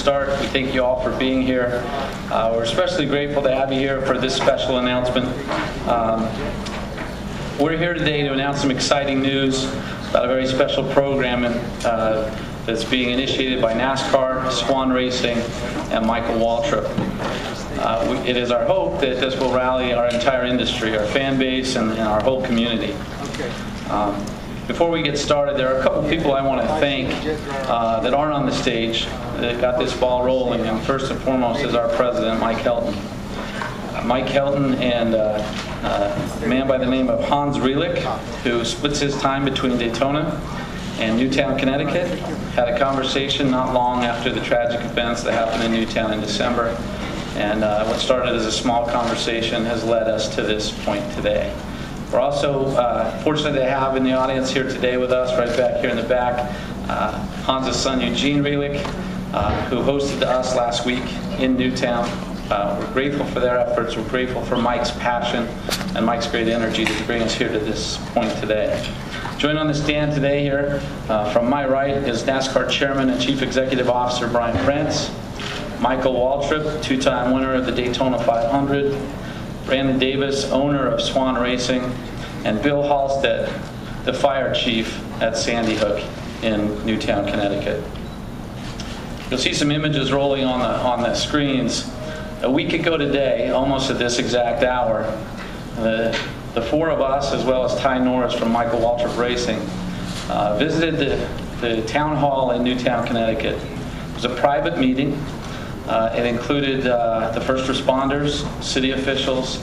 start, we thank you all for being here. We're especially grateful to have you here for this special announcement. We're here today to announce some exciting news about a very special program that's being initiated by NASCAR, Swan Racing, and Michael Waltrip. It is our hope that this will rally our entire industry, our fan base, and our whole community. Before we get started, there are a couple people I want to thank that aren't on the stage that got this ball rolling, and first and foremost is our president, Mike Helton. Mike Helton and a man by the name of Hans Rielich, who splits his time between Daytona and Newtown, Connecticut, had a conversation not long after the tragic events that happened in Newtown in December. And what started as a small conversation has led us to this point today. We're also fortunate to have in the audience here today with us, right back here in the back, Hans' son Eugene Rielich, who hosted us last week in Newtown. We're grateful for their efforts. We're grateful for Mike's passion and Mike's great energy to bring us here to this point today. Joining on the stand today here, from my right, is NASCAR Chairman and Chief Executive Officer Brian Prance, Michael Waltrip, two-time winner of the Daytona 500, Brandon Davis, owner of Swan Racing, and Bill Halstead, the fire chief at Sandy Hook in Newtown, Connecticut. You'll see some images rolling on the screens. A week ago today, almost at this exact hour, the four of us, as well as Ty Norris from Michael Waltrip Racing, visited the town hall in Newtown, Connecticut. It was a private meeting. It included the first responders, city officials,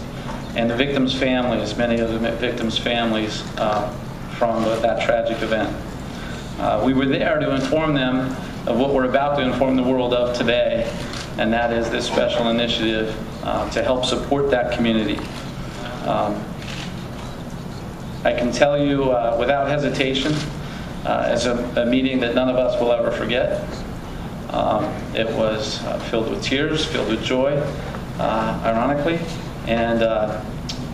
and the victims' families, many of the victims' families from that tragic event. We were there to inform them of what we're about to inform the world of today, and that is this special initiative to help support that community. I can tell you without hesitation, as a meeting that none of us will ever forget. It was filled with tears, filled with joy, ironically, and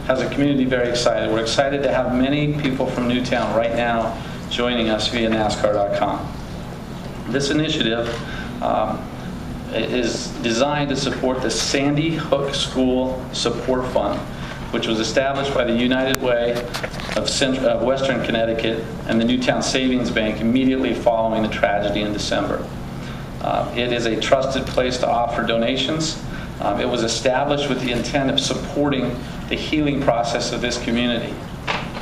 has a community very excited. We're excited to have many people from Newtown right now joining us via NASCAR.com. This initiative is designed to support the Sandy Hook School Support Fund, which was established by the United Way of Western Connecticut and the Newtown Savings Bank immediately following the tragedy in December. It is a trusted place to offer donations. It was established with the intent of supporting the healing process of this community.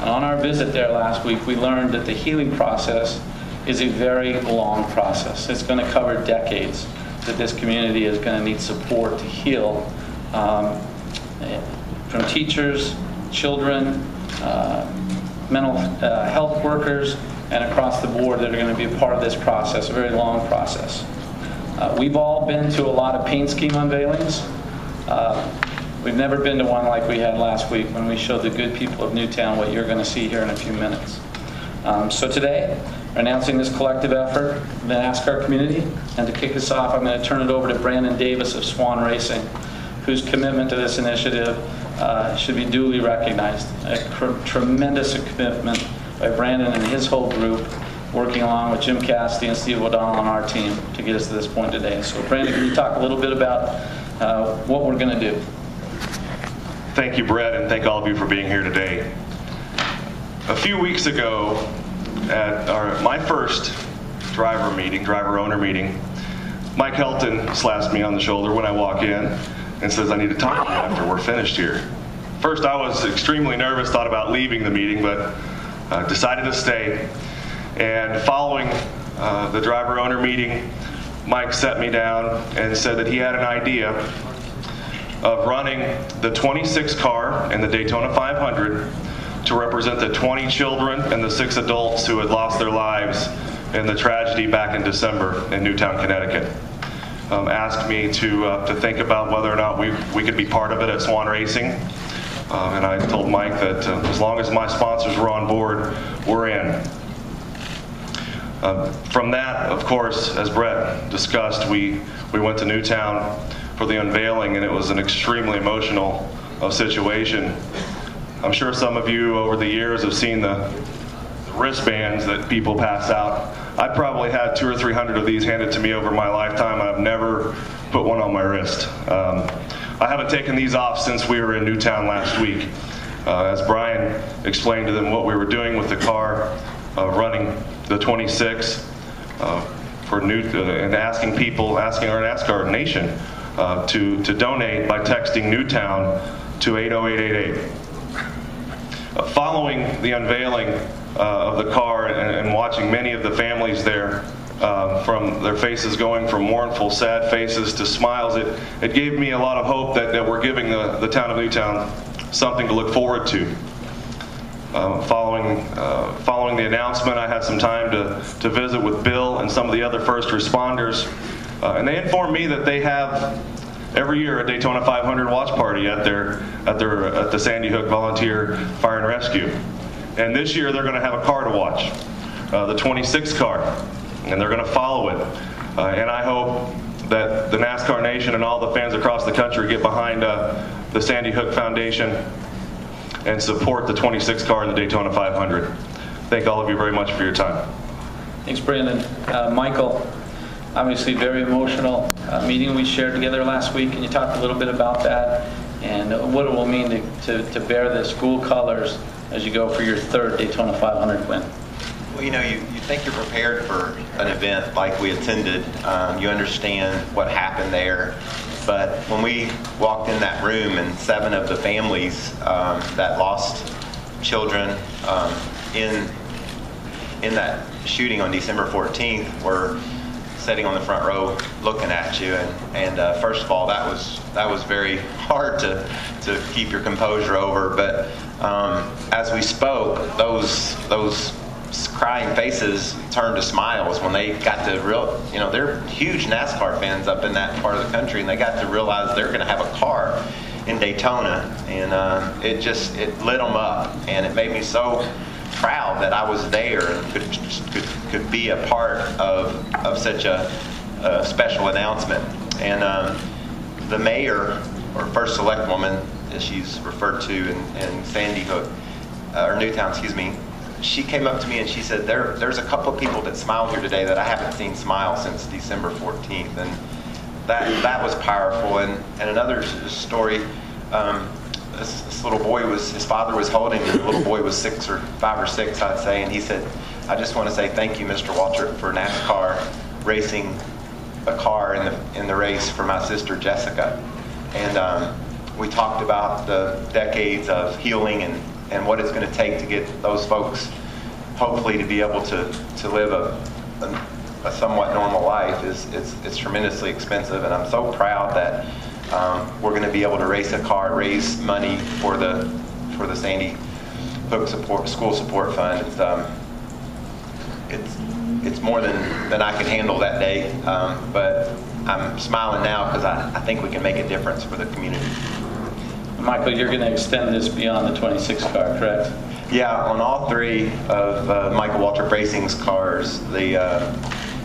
And on our visit there last week, we learned that the healing process is a very long process. It's going to cover decades that this community is going to need support to heal, from teachers, children, mental health workers, and across the board that are going to be a part of this process, a very long process. We've all been to a lot of paint scheme unveilings. We've never been to one like we had last week when we showed the good people of Newtown what you're going to see here in a few minutes. So today, we're announcing this collective effort of the NASCAR community, and to kick us off, I'm going to turn it over to Brandon Davis of Swan Racing, whose commitment to this initiative should be duly recognized. A tremendous commitment by Brandon and his whole group, working along with Jim Cassidy and Steve O'Donnell on our team to get us to this point today. So Brandon, can you talk a little bit about what we're going to do? Thank you, Brett, and thank all of you for being here today. A few weeks ago, at my first driver-owner meeting, Mike Helton slaps me on the shoulder when I walk in and says, "I need to talk to you after we're finished here." First, I was extremely nervous, thought about leaving the meeting, but decided to stay. And following the driver-owner meeting, Mike sat me down and said that he had an idea of running the 26 car in the Daytona 500 to represent the 20 children and the 6 adults who had lost their lives in the tragedy back in December in Newtown, Connecticut. Asked me to think about whether or not we could be part of it at Swan Racing. And I told Mike that as long as my sponsors were on board, we're in. From that, of course, as Brett discussed, we went to Newtown for the unveiling, and it was an extremely emotional situation. I'm sure some of you over the years have seen the wristbands that people pass out. I probably had 200 or 300 of these handed to me over my lifetime. I've never put one on my wrist. I haven't taken these off since we were in Newtown last week. As Brian explained to them what we were doing with the car, running the 26 and asking our NASCAR nation to donate by texting Newtown to 80888. Following the unveiling of the car and watching many of the families there, from their faces going from mournful, sad faces to smiles, it gave me a lot of hope that we're giving the town of Newtown something to look forward to. Following the announcement, I had some time to visit with Bill and some of the other first responders, and they informed me that they have every year a Daytona 500 watch party at the Sandy Hook Volunteer Fire and Rescue, and this year they're going to have a car to watch, the 26 car, and they're going to follow it. And I hope that the NASCAR Nation and all the fans across the country get behind the Sandy Hook Foundation and support the 26 car in the Daytona 500. Thank all of you very much for your time. Thanks, Brandon. Michael, obviously very emotional meeting we shared together last week. Can you talk a little bit about that and what it will mean to bear the school colors as you go for your third Daytona 500 win? Well, you know, you think you're prepared for an event like we attended. You understand what happened there. But when we walked in that room and 7 of the families that lost children in that shooting on December 14th were sitting on the front row looking at you, and first of all, that was very hard to keep your composure over. But as we spoke, those crying faces turned to smiles when they got to they're huge NASCAR fans up in that part of the country, and they got to realize they're going to have a car in Daytona, and it lit them up, and it made me so proud that I was there and could be a part of such a special announcement. And the mayor, or first select woman, as she's referred to in Sandy Hook, or Newtown, excuse me, she came up to me and she said, there's a couple of people that smiled here today that I haven't seen smile since December 14th. And that was powerful. And another story, this little boy his father was holding him. The little boy was 5 or 6, I'd say, and he said, I just want to say thank you, Mr. Waltrip, for NASCAR racing a car in the race for my sister Jessica. And we talked about the decades of healing and what it's going to take to get those folks hopefully to be able to live a somewhat normal life. It's tremendously expensive, and I'm so proud that we're going to be able to race a car, raise money for the Sandy Hook School Support Fund. It's more than I could handle that day, but I'm smiling now because I think we can make a difference for the community. Michael, you're going to extend this beyond the 26 car, correct? Yeah, on all 3 of Michael Waltrip Racing's cars, the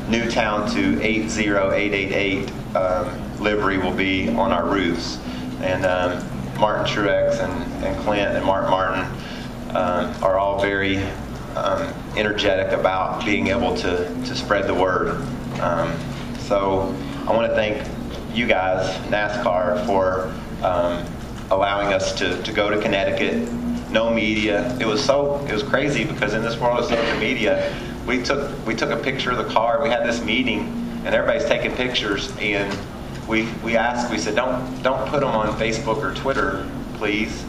Newtown to 80888 livery will be on our roofs. And Martin Truex and Clint and Mark Martin are all very energetic about being able to spread the word. So I want to thank you guys, NASCAR, for allowing us to go to Connecticut. No media. It was crazy because in this world of social media, we took a picture of the car. We had this meeting, and everybody's taking pictures. And we said, don't put them on Facebook or Twitter, please,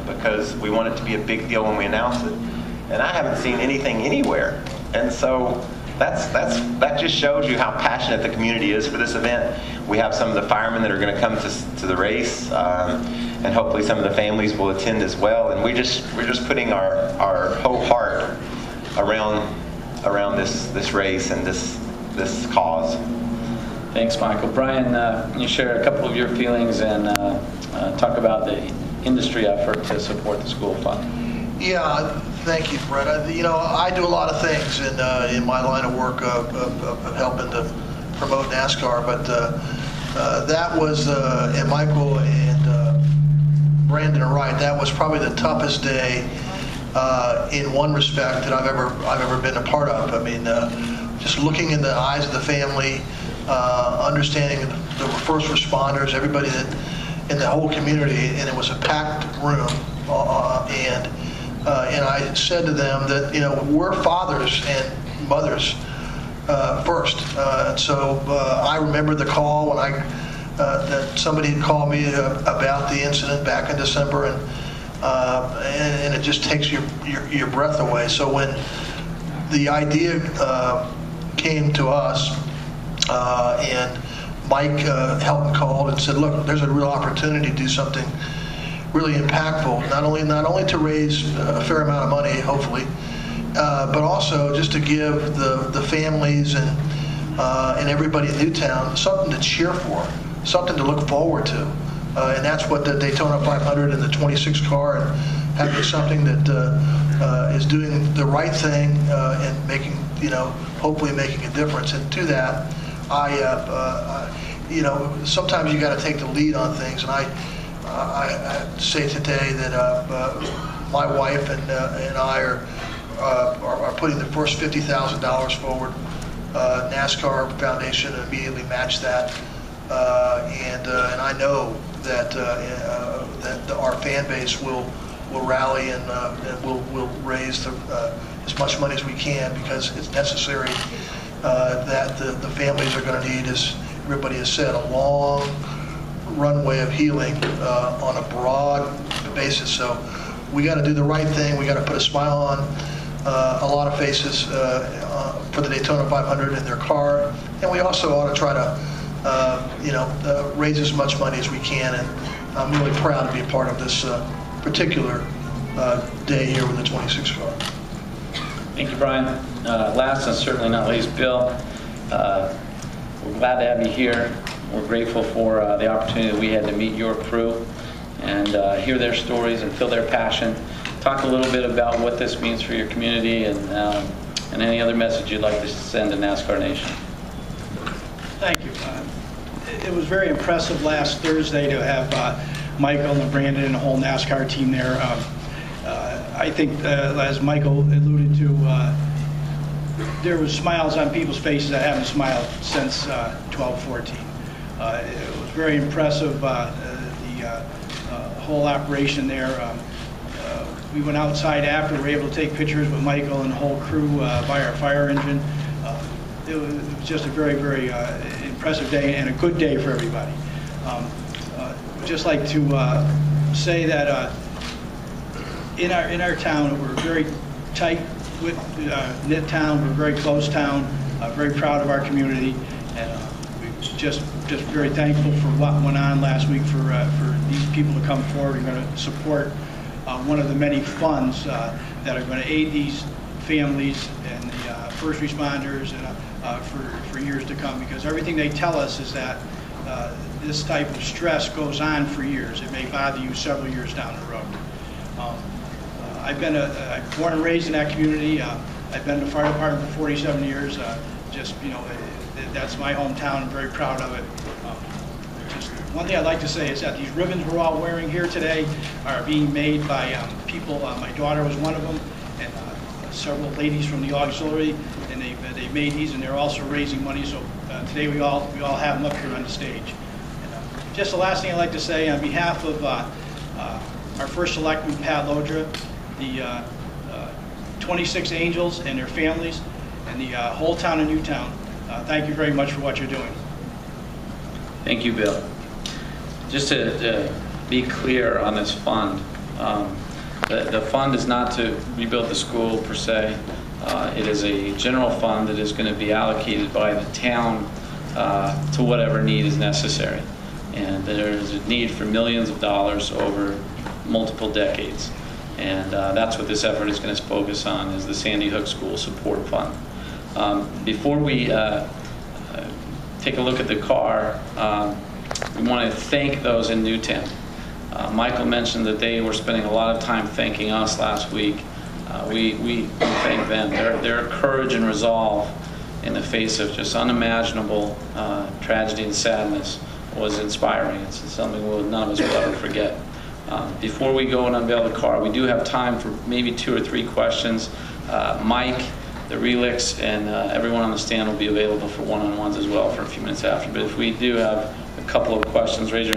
because we want it to be a big deal when we announce it. And I haven't seen anything anywhere. And so that just shows you how passionate the community is for this event. We have some of the firemen that are going to come to the race, and hopefully some of the families will attend as well. And we're just putting our whole heart around this race and this cause. Thanks, Michael. Brian, can you share a couple of your feelings and talk about the industry effort to support the school fund? Yeah, thank you, Brett. I do a lot of things in my line of work of helping to promote NASCAR, but that was, and Michael and Brandon are right, that was probably the toughest day in one respect that I've ever been a part of. I mean, just looking in the eyes of the family, understanding the first responders, everybody that in the whole community, and it was a packed room. And I said to them that, you know, we're fathers and mothers first. So I remember the call when that somebody had called me about the incident back in December, and it just takes your breath away. So when the idea came to us, and Mike Helton called and said, look, there's a real opportunity to do something really impactful, not only to raise a fair amount of money, hopefully, but also just to give the families and everybody in Newtown something to cheer for, something to look forward to. And that's what the Daytona 500 and the 26 car, and having something that is doing the right thing and making, you know, hopefully making a difference. And to that, you know, sometimes you got to take the lead on things. And I say today that my wife and I are putting the first $50,000 forward. NASCAR Foundation immediately matched that, and I know that that our fan base will rally and we'll raise as much money as we can, because it's necessary. That the families are going to need, as everybody has said, a long runway of healing on a broad basis. So we got to do the right thing. We got to put a smile on a lot of faces for the Daytona 500 in their car, and we also ought to try to you know, raise as much money as we can. And I'm really proud to be a part of this particular day here with the 26 car. Thank you, Brian. Last and certainly not least, Bill, we're glad to have you here. We're grateful for the opportunity that we had to meet your crew and hear their stories and feel their passion. Talk a little bit about what this means for your community and any other message you'd like to send to NASCAR Nation. Thank you. It was very impressive last Thursday to have Michael and Brandon and the whole NASCAR team there. I think, as Michael alluded to, there was smiles on people's faces that haven't smiled since 12-14. It was very impressive, the whole operation there. We went outside after, we were able to take pictures with Michael and the whole crew by our fire engine. It was just a very, very impressive day and a good day for everybody. I'd just like to say that in our town, we're a very tight knit town. We're a very close town. Very proud of our community, and we're just very thankful for what went on last week for these people to come forward and going to support one of the many funds that are going to aid these families and the first responders for years to come, because everything they tell us is that this type of stress goes on for years. It may bother you several years down the road. I'm born and raised in that community. I've been in the fire department for 47 years. Just, you know, that's my hometown. I'm very proud of it. Just one thing I'd like to say is that these ribbons we're all wearing here today are being made by people. My daughter was one of them, and several ladies from the auxiliary, and they made these, and they're also raising money. So today we all have them up here on the stage. And, just the last thing I'd like to say on behalf of our first selectman, Pat Lodra, the 26 Angels and their families, and the whole town of Newtown, thank you very much for what you're doing. Thank you, Bill. Just to be clear on this fund, the fund is not to rebuild the school per se. It is a general fund that is going to be allocated by the town to whatever need is necessary. And there is a need for millions of dollars over multiple decades. And that's what this effort is going to focus on, is the Sandy Hook School Support Fund. Before we take a look at the car, we want to thank those in Newtown. Michael mentioned that they were spending a lot of time thanking us last week. We thank them. Their courage and resolve in the face of just unimaginable tragedy and sadness was inspiring. It's something none of us will ever forget. Before we go and unveil the car, we do have time for maybe 2 or 3 questions. Mike the relics, and everyone on the stand will be available for one-on-ones as well for a few minutes after. But if we do have a couple of questions, raise your